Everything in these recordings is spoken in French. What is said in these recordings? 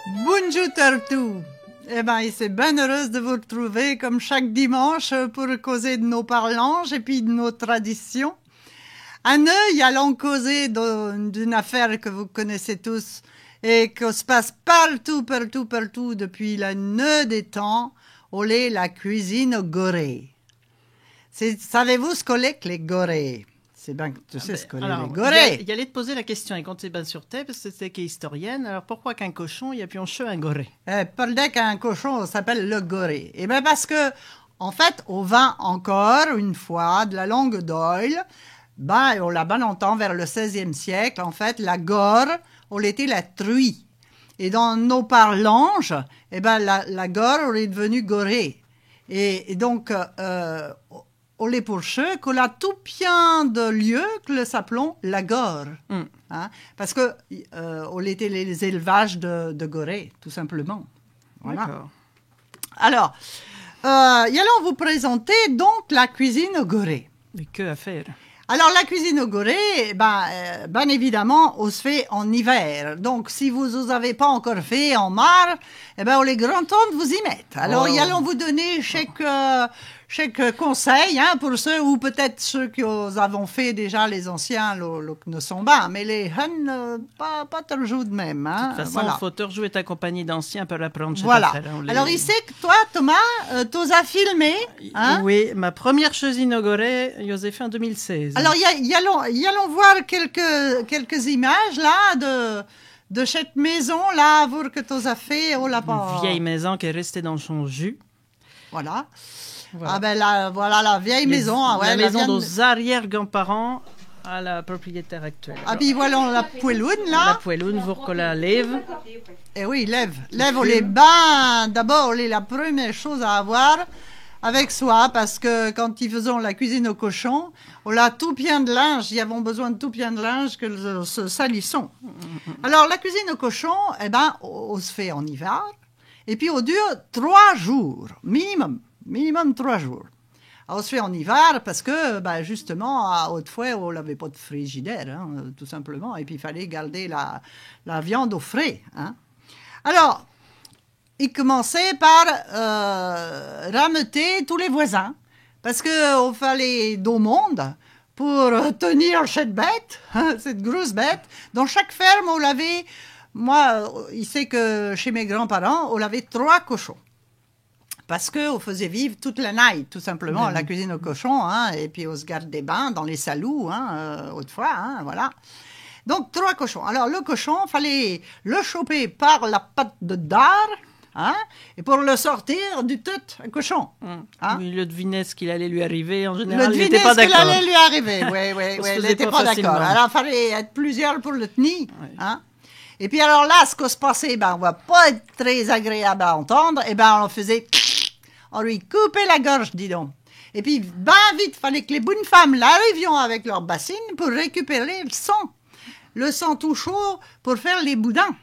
Bonjour tout. Eh ben, c'est bien heureuse de vous retrouver comme chaque dimanche pour causer de nos parlanges et puis de nos traditions. À Neuil, allons causer d'une affaire que vous connaissez tous et qui se passe partout depuis la nœud des temps, olé la cuisine au goré. Savez-vous ce qu'est que les gorés? C'est bien que tu sais ce qu'est les gorés. Il allait te poser la question, et quand tu es bien sur tête, parce que c'était qui est historienne, alors pourquoi qu'un cochon, il y a plus en cheveux un goré? Pendant qu'un cochon s'appelle le goré. Eh bien parce que, en fait, au vin encore, une fois, de la langue d'oil, ben, on l'a bien longtemps, vers le XVIe siècle, en fait, la gore, on l'était la truie. Et dans nos parlanges, eh ben, la gore, on est devenue goré. Et donc, on les pour ceux qu'on a tout bien de lieux que le s'appelons la gore. Hein? Parce que on était les élevages de gorées, tout simplement. Voilà. D'accord. Alors, allons vous présenter donc la cuisine au goré. Mais que à faire? Alors, la cuisine au goré, ben évidemment, on se fait en hiver. Donc, si vous ne avez pas encore fait en mars, eh ben, on est grand temps de vous y mettre. Alors, allons vous donner chaque conseil, hein, pour ceux, ou peut-être ceux qui avons fait déjà les anciens, ne sont bas, mais les jeunes, pas toujours de même. Hein, de toute façon, voilà. il faut toujours être accompagné d'anciens pour apprendre. Voilà. Alors, il sait que toi, Thomas, tu as filmé. Hein? Oui, ma première cuisine au goré, je l'ai fait en 2016. Alors, allons voir quelques images, là, de cette maison-là, pour que tu as fait. Oh, là, Une vieille maison qui est restée dans son jus. Voilà. Voilà. Ah ben voilà la vieille maison. Ah, ouais, la maison de arrière-grands-parents à la propriétaire actuelle. Ah puis voilà la poêloune là. La poêloune, vous qu'on la lève. Eh oui, lève les bains. D'abord, la première chose à avoir avec soi, parce que quand ils faisaient la cuisine au cochon, on a tout plein de linge. Ils avaient besoin de tout plein de linge que se salissons. Alors la cuisine au cochon, eh ben, on se fait en hiver. Et puis, on dure 3 jours, minimum 3 jours. Alors, on se fait en hiver parce que, ben, justement, à Haute-Fouet, on n'avait pas de frigidaire, hein, tout simplement. Et puis, il fallait garder la viande au frais. Hein. Alors, il commençait par rameuter tous les voisins parce qu'il fallait d'au monde pour tenir cette bête, hein, cette grosse bête. Dans chaque ferme, on l'avait... Moi, il sait que chez mes grands-parents, on avait 3 cochons. Parce qu'on faisait vivre toute la nuit, tout simplement, la cuisine aux cochons. Hein, et puis, on se garde des bains dans les salous, hein, autrefois. Hein, voilà. Donc, 3 cochons. Alors, le cochon, il fallait le choper par la patte de dard. Hein, et pour le sortir du tout, un cochon. Hein. Oui, le devinait ce qu'il allait lui arriver. En général, il n'était pas d'accord. Ce qu'il allait lui arriver. Oui, il n'était pas d'accord. Alors, il fallait être plusieurs pour le tenir. Oui. Hein. Et puis alors là, ce qui se passait, ben, on va pas être très agréable à entendre, et ben on faisait, on lui coupait la gorge, dis donc. Et puis, ben vite, fallait que les bonnes femmes l'arrivions avec leur bassine pour récupérer le sang tout chaud pour faire les boudins.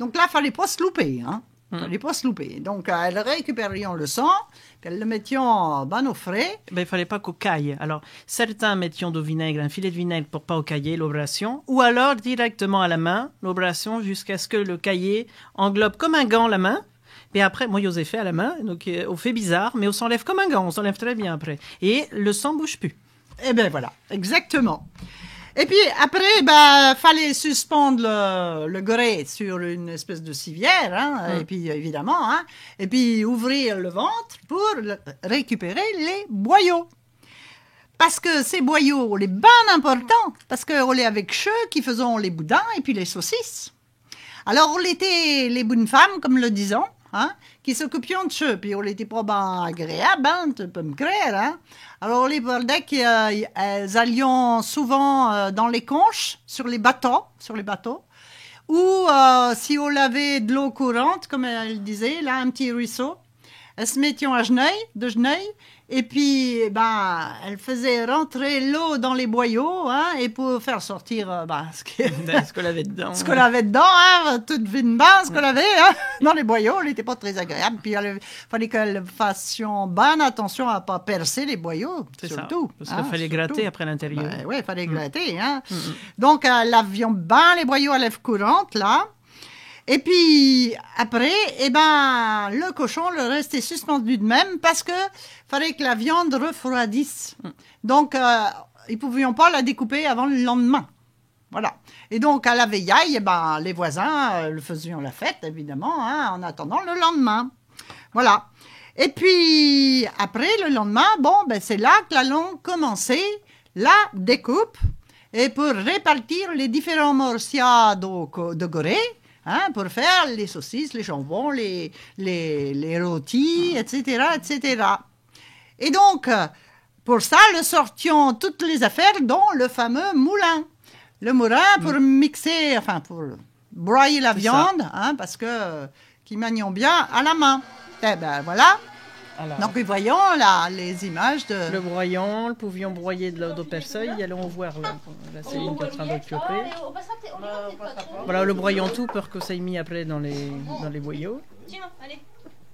Donc là, fallait pas se louper, hein. Fallait pas se louper. Donc, elles récupérions le sang, puis elles le mettions ben au frais. Ben, il fallait pas qu'au caille. Alors, certains mettions du vinaigre, un filet de vinaigre pour pas au cailler l'opération, ou alors directement à la main, l'opération jusqu'à ce que le cahier englobe comme un gant la main. Et après, moi, j'osais fait à la main, donc on fait bizarre, mais on s'enlève comme un gant, on s'enlève très bien après. Et le sang bouge plus. Eh bien, voilà, exactement. Et puis après, ben, fallait suspendre le goré sur une espèce de civière, hein, et puis évidemment, hein, et puis ouvrir le ventre pour récupérer les boyaux. Parce que ces boyaux, les bien importants, parce qu'on est avec ceux qui faisaient les boudins et puis les saucisses. Alors, on était les bonnes femmes, comme le disons, hein, qui s'occupions de ceux, puis on n'était pas bien agréable, hein, tu peux me croire, hein. Alors, on les parlait qu'elles allions souvent dans les conches, sur les bateaux, ou si on avait de l'eau courante, comme elle disait, là, un petit ruisseau, elles se mettions à geneuil, et puis, ben, elle faisait rentrer l'eau dans les boyaux, hein, et pour faire sortir, ce qu'on avait dedans. Ce qu'on avait dedans, hein, toute une base ce qu'on avait, hein, dans les boyaux, elle n'était pas très agréable. Puis, il fallait qu'elle fassions bonne attention à ne pas percer les boyaux, surtout. Ça, parce qu'il fallait gratter après l'intérieur. Ben, oui, il fallait gratter, hein. Donc, l'avion les boyaux à lèvres courantes, là. Et puis, après, le cochon, le restait suspendu de même parce que fallait que la viande refroidisse. Donc, ils ne pouvions pas la découper avant le lendemain. Voilà. Et donc, à la veillaille, les voisins le faisaient la fête, évidemment, en attendant le lendemain. Voilà. Et puis, après, le lendemain, c'est là que l'on commençait la découpe. Et pour répartir les différents morceaux de Gorée, pour faire les saucisses, les jambons, les rôtis, etc., etc. Et donc, pour ça, nous sortions toutes les affaires dans le fameux moulin. Le moulin pour mixer, pour broyer la viande, parce que qui manions bien à la main. Eh ben voilà. Alors, donc, nous voyons là les images de... Le broyant, le pouvions broyer de l'eau de perceuil. Allons voir là Céline qui est en train d'occuper. Voilà, le broyant tout pour que ça ait mis après dans les boyaux. Tiens, allez.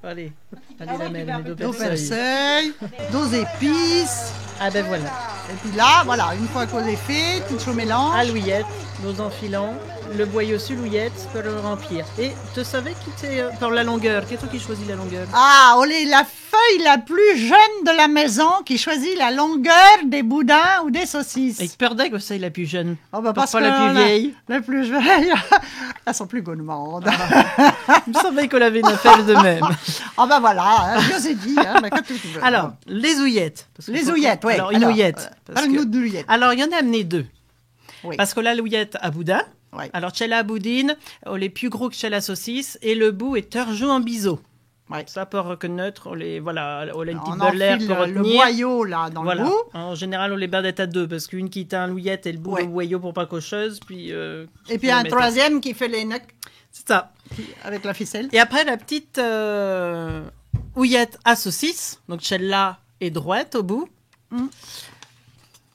Allez la mère, mes D'eau perceuil, d'eaux épices. Ah ben voilà. Et puis là, voilà, une fois qu'on est fait, tout au mélange. À l'ouillette, nos enfilants, le boyau sur l'ouillette pour le remplir. Et tu savais qui était pour la longueur? Qu'est-ce qui choisit la longueur? Ah, on est la feuille la plus jeune de la maison qui choisit la longueur des boudins ou des saucisses. Et perdait que c'est la plus jeune. Oh parce pas que la plus vieille. La plus vieille, elles sont plus gourmandes. Il me semblait qu'on avait une affaire de même. Voilà, je vous ai dit. Quand tu veux. Alors, les ouillettes. Les ouillettes, oui. Alors, une ouillette. Parle-nous de l'ouillette. Alors, il y en a amené deux. Oui. Parce que la louillette à boudin. Oui. Alors, chez la boudine, elle est plus gros que chez la saucisse et le bout est tordu en biseau. Oui. Ça pour reconnaître, on a une petite on beurre enfile pour retenir. Le boyau là dans le bout. En général, on les bardette à deux parce qu'une qui t'a un louillette et le bout le boyau pour pas cocheuse. Puis, et puis un troisième qui fait les nucs. C'est ça. Avec la ficelle. Et après, la petite houillette à saucisse. Donc, celle-là est droite au bout.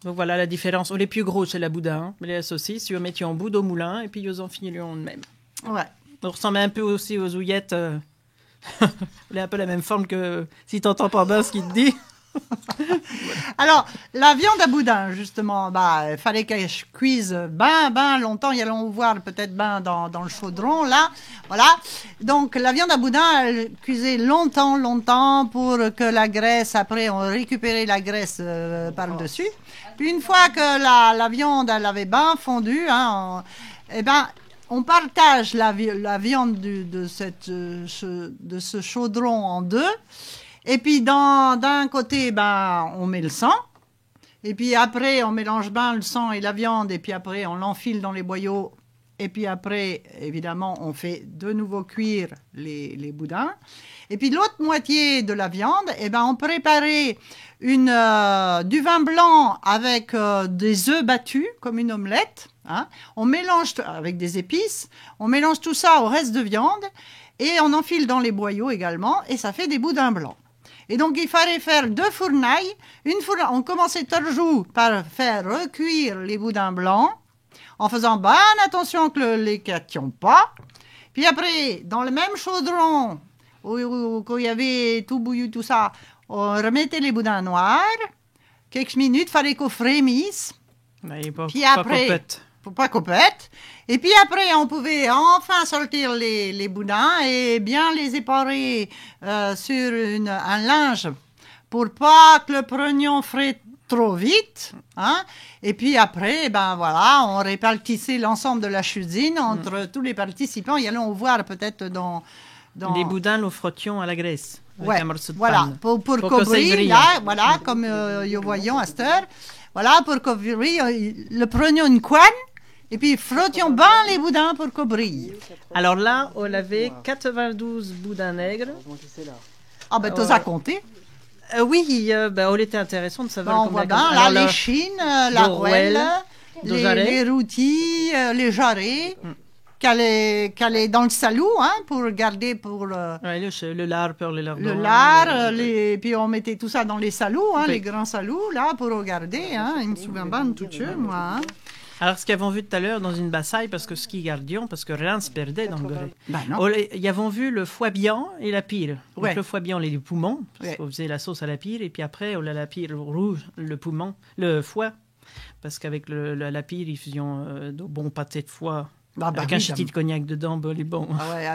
Donc, voilà la différence. On est plus gros chez la boudin. Mais les saucisses, ils mettent en bout au moulin et puis ils en finissent de même. Ouais. On ressemble un peu aussi aux ouillettes. Elle est un peu la même forme que si tu n'entends pas bien ce qu'il te dit. Alors, la viande à boudin, justement, il fallait qu'elle cuise ben longtemps. Y allons voir peut-être dans le chaudron, là. Voilà. Donc, la viande à boudin, elle cuisait longtemps pour que la graisse, après, on récupérait la graisse par-dessus. Puis, une fois que la viande, elle avait bien fondu, on partage la viande de ce chaudron en deux. Et puis, d'un côté, on met le sang. Et puis après, on mélange bien le sang et la viande. Et puis après, on l'enfile dans les boyaux. Et puis après, évidemment, on fait de nouveau cuire les boudins. Et puis l'autre moitié de la viande, on préparait du vin blanc avec des œufs battus, comme une omelette. On mélange avec des épices. On mélange tout ça au reste de viande. Et on enfile dans les boyaux également. Et ça fait des boudins blancs. Et donc, il fallait faire deux fournailles. On commençait toujours par faire recuire les boudins blancs, en faisant bien attention que les quattions pas. Puis après, dans le même chaudron, où il y avait tout bouilli, tout ça, on remettait les boudins noirs. Quelques minutes, il fallait qu'on frémisse. Puis après, pour pas qu'on pète. Et puis après, on pouvait enfin sortir les boudins et bien les éparer sur un linge pour pas que le prognon frette trop vite. Et puis après, on répartissait l'ensemble de la cuisine entre tous les participants. Et allons voir peut-être dans... Les boudins, nous frottions à la graisse. Ouais, voilà, pour couvrir, là, voilà, comme nous voyons à cette heure. Voilà, pour couvrir, le prenions une couenne. Et puis, frottions bien les boudins pour qu'on brille. Alors là, on avait 92 boudins nègres. Ah, tu as compté? Oui, on était intéressant de savoir on voit bien, là, les chines, la rouelle, les rôtis, les jarrets, qu'elle est dans le salou, pour garder pour... le lard pour les lardons. Le lard, puis on mettait tout ça dans les salous, les grands salous, là, pour regarder. Il me souvient bien de tout ça, moi. Alors, ce qu'avons vu tout à l'heure dans une bassaille, parce que ce qui gardions, parce que rien ne se perdait dans le Gorée. Non. Y avons vu le foie bian et la pire. Ouais. Donc, le foie bian, les poumons, parce qu'on faisait la sauce à la pire, et puis après, on a la pire rouge, le poumon, le foie, parce qu'avec la pire, ils faisaient de bons pâtés de foie Avec un ch'ti de cognac dedans, bon, il est bon. Ah ouais,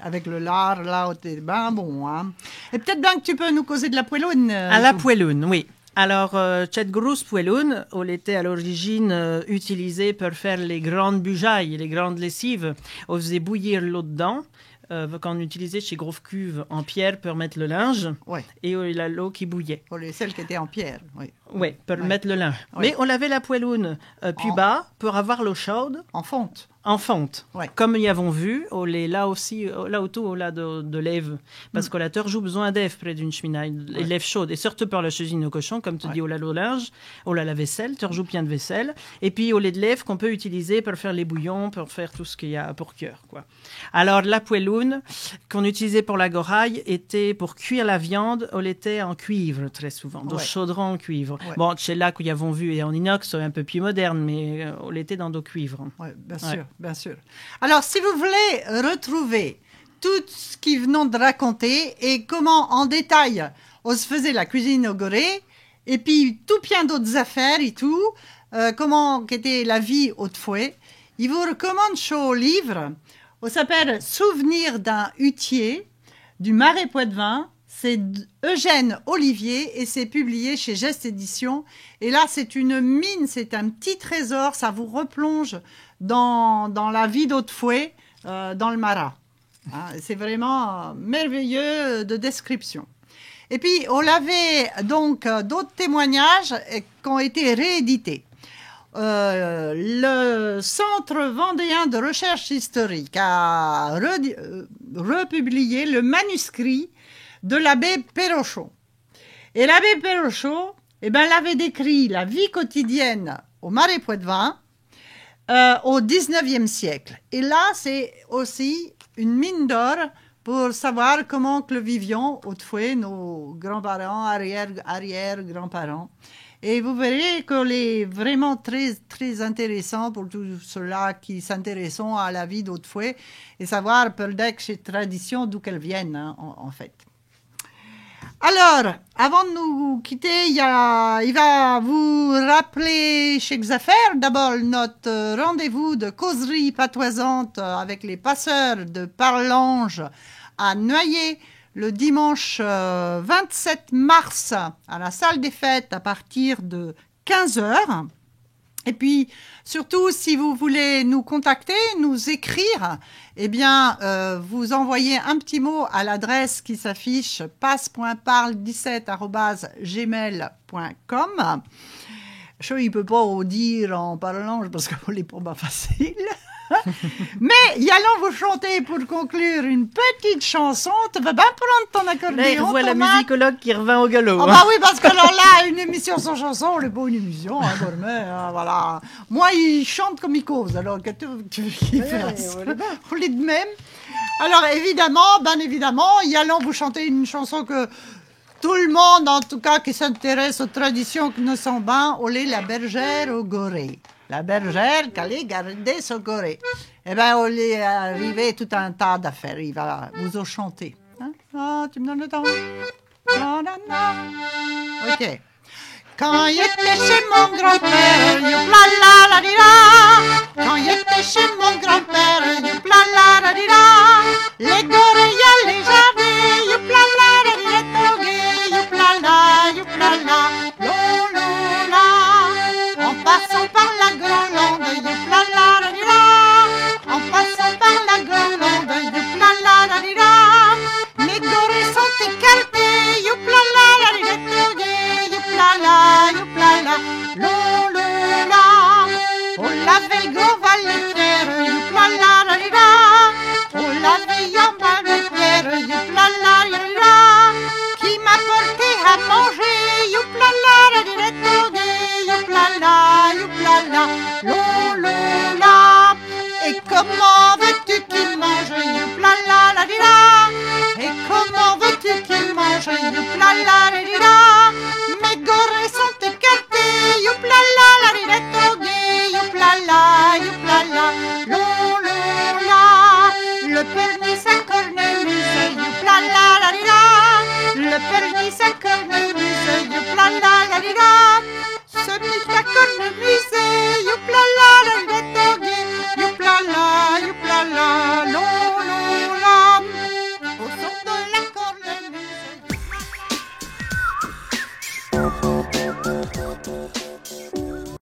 avec le lard, là, t'es ben bon. Hein. Et peut-être bien que tu peux nous causer de la poêloune. La poêloune, oui. Alors, cette grosse poêloune, elle était à l'origine utilisée pour faire les grandes bujailles, les grandes lessives. On faisait bouillir l'eau dedans. Quand on utilisait chez Grove Cuve en pierre pour mettre le linge, et il a l'eau qui bouillait. Pour celles qui étaient en pierre, oui. Oui, pour mettre le linge. Mais on lavait la poêloune plus bas pour avoir l'eau chaude. En fonte. En fonte. Comme nous avons vu, on est là aussi, là autour, on a de lèvres. Parce qu'on a toujours besoin d'èvres près d'une cheminée, des lèvres chaudes. Et surtout pour la cuisine au cochon, comme tu dis, on a le linge, on a la vaisselle, toujours plein de vaisselle. Et puis, on a de lèvres qu'on peut utiliser pour faire les bouillons, pour faire tout ce qu'il y a pour cuire, quoi. Alors, la poêloune qu'on utilisait pour la goraille était pour cuire la viande, on l'était en cuivre très souvent, dans chaudron en cuivre. Bon, c'est là qu'on y avons vu, et en inox, c'est un peu plus moderne, mais on l'était dans nos cuivres. Oui, bien sûr. Bien sûr. Alors, si vous voulez retrouver tout ce qu'ils venons de raconter et comment, en détail, on se faisait la cuisine au Gorée, et puis tout plein d'autres affaires et tout, comment était la vie autrefois, il vous recommande ce livre. On s'appelle Souvenir d'un hutier du Marais Poitevin. C'est Eugène Olivier et c'est publié chez Geste Éditions. Et là, c'est une mine, c'est un petit trésor. Ça vous replonge dans la vie d'autrefois, dans le Marat. Hein, c'est vraiment merveilleux de description. Et puis, on avait donc d'autres témoignages qui ont été réédités. Le Centre vendéen de recherche historique a republié le manuscrit de l'abbé Pérochon. Et l'abbé Pérochon, l'avait décrit la vie quotidienne au Marais Poitevin au XIXe siècle. Et là, c'est aussi une mine d'or pour savoir comment que le vivions autrefois, nos grands-parents, arrière-grands-parents. Et vous verrez qu'on est vraiment très, très intéressant pour tous ceux-là qui s'intéressent à la vie d'autrefois et savoir pour ces traditions d'où qu'elles viennent, hein, en fait. Alors, avant de nous quitter, il va vous rappeler quelques affaires. D'abord, notre rendez-vous de causerie patoisante avec les passeurs de Parlange à Noyer, le dimanche 27 mars à la salle des fêtes à partir de 15h. Et puis, surtout, si vous voulez nous contacter, nous écrire, vous envoyez un petit mot à l'adresse qui s'affiche passe.parle17@gmail.com. Je ne peux pas vous dire en parlant parce que ce n'est pas facile. Mais y allons vous chanter pour conclure une petite chanson. Tu vas bien prendre ton accordéon. Là, il revoit la musicologue qui revint au galop. Ah bah oui, parce que alors là, une émission sans chanson, n'est pas une émission, hein, voilà. Moi, il chante comme il cause, alors que tu veux qu'il fasse. On est de même. Alors évidemment, y allons vous chanter une chanson que tout le monde, en tout cas, qui s'intéresse aux traditions que nous sommes bien, on est la bergère au Gorée. La bergère qui allait garder son Gorée. On est arrivé tout un tas d'affaires. Il va vous en chanter. Hein? Ah, tu me donnes le temps. Ok. Quand il était chez mon grand-père, youpla la la di la. Quand il était chez mon grand-père, youpla la la di la. Les Goréens, les jardins, youpla la la di la togué, youpla la, lo lo la. En passant par la Grande, youpla la la di la. En passant par la Grande, youpla la la di la. Les Goréens sont écartés, youpla la la di la togué, youpla la, lo lo la. On l'avait le gros valet-pierre, youpla la la di la. On l'avait en valet-pierre, youpla la la di la. Qui m'a porté à manger, youpla la la di la togué, youpla la, lo lo la. Et comment veux-tu qu'il mange, youpla la la di la. Et comment veux-tu qu'il mange, youpla la la di la. Mes gorées sont écartées, youpla la la di la togué, youpla la, lo lo la. Le permis à cornemuse, youpla la la di la. Le permis à cornemuse, youpla la la di la. Ce petit à cornemuse,